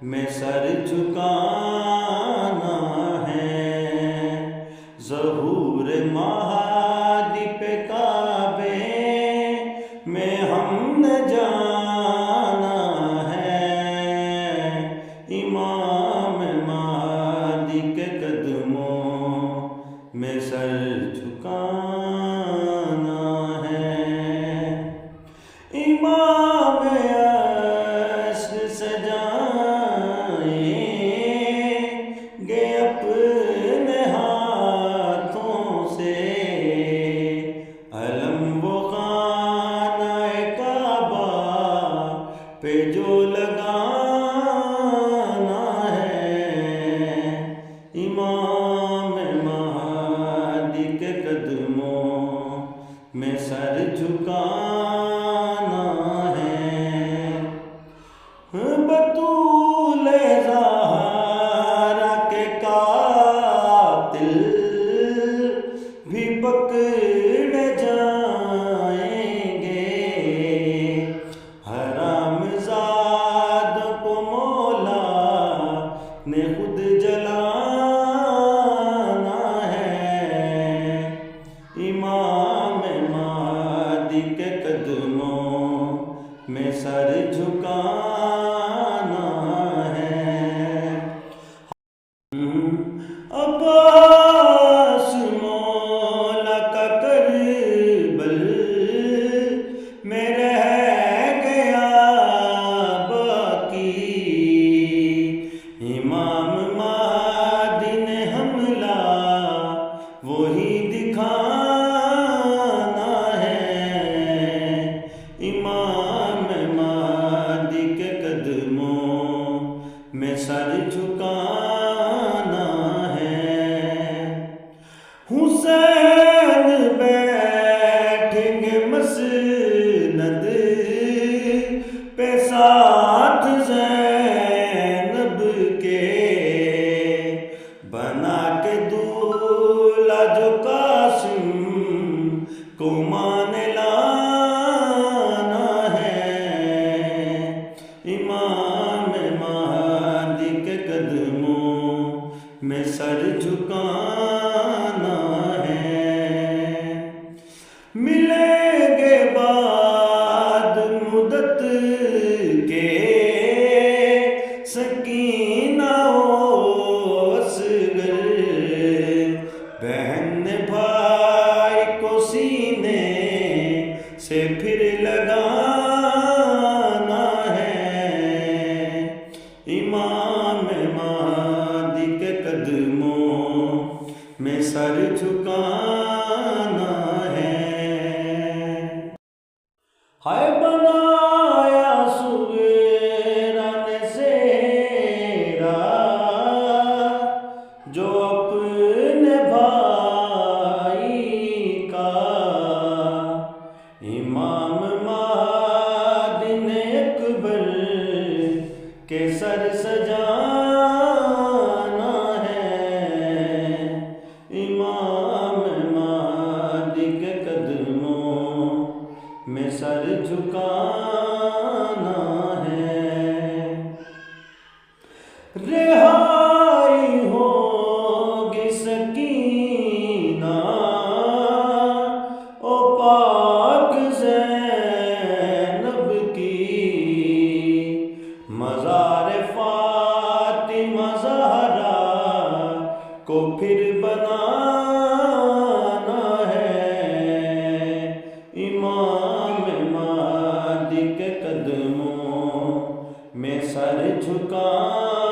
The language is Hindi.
में सर झुकाना है। ज़हूर महादी पे काबे में हमने जाना है। इमाम महदी के कदमों में सर झुकाना है। इमाम अस्र सजाएंगे अपने हाथों से, अलम वो खाना काबा पे जो लगाना है। इमाम महदी के कदमों में सर झुकाना है। बतूल ज़हरा के कातिल भी पकड़े जाएंगे। हरामज़ाद को मौला ने खुद जलाना है। इमाम महदी के कदमों में सर झुकाना है। अब्बास मौला का करबल में रह गया बाकी। इमाम महदी ने हमला वही दिखाना है। इमाम महदी के कदमों में सर झुकाना है। हुसैन बैठेंगे मसनद पे साथ ज़ैनब के, बना के दूल्हा जो कासिम को मान लाना है। इमाम महदी के कदमों में सर झुकाना है। मिलेंगे बाद मुद्दत के सकीना असगर, बहन भाई को सीने से फिर लगाना है। इमाम महदी के कदमों में सर झुकाना है। हाय बनाया सुवेरा ने सेरा जो अपने भाई का। इमाम महदी ने अकबर के सर सजाना है। इमाम महदी के कदमों में सर झुकाना है। रिहाई होगी सकीना ओ पाक ज़ैनब की। मज़ार फातिमा ज़हरा को फिर बनाना है। इमाम महदी के कदमों में सर झुकाना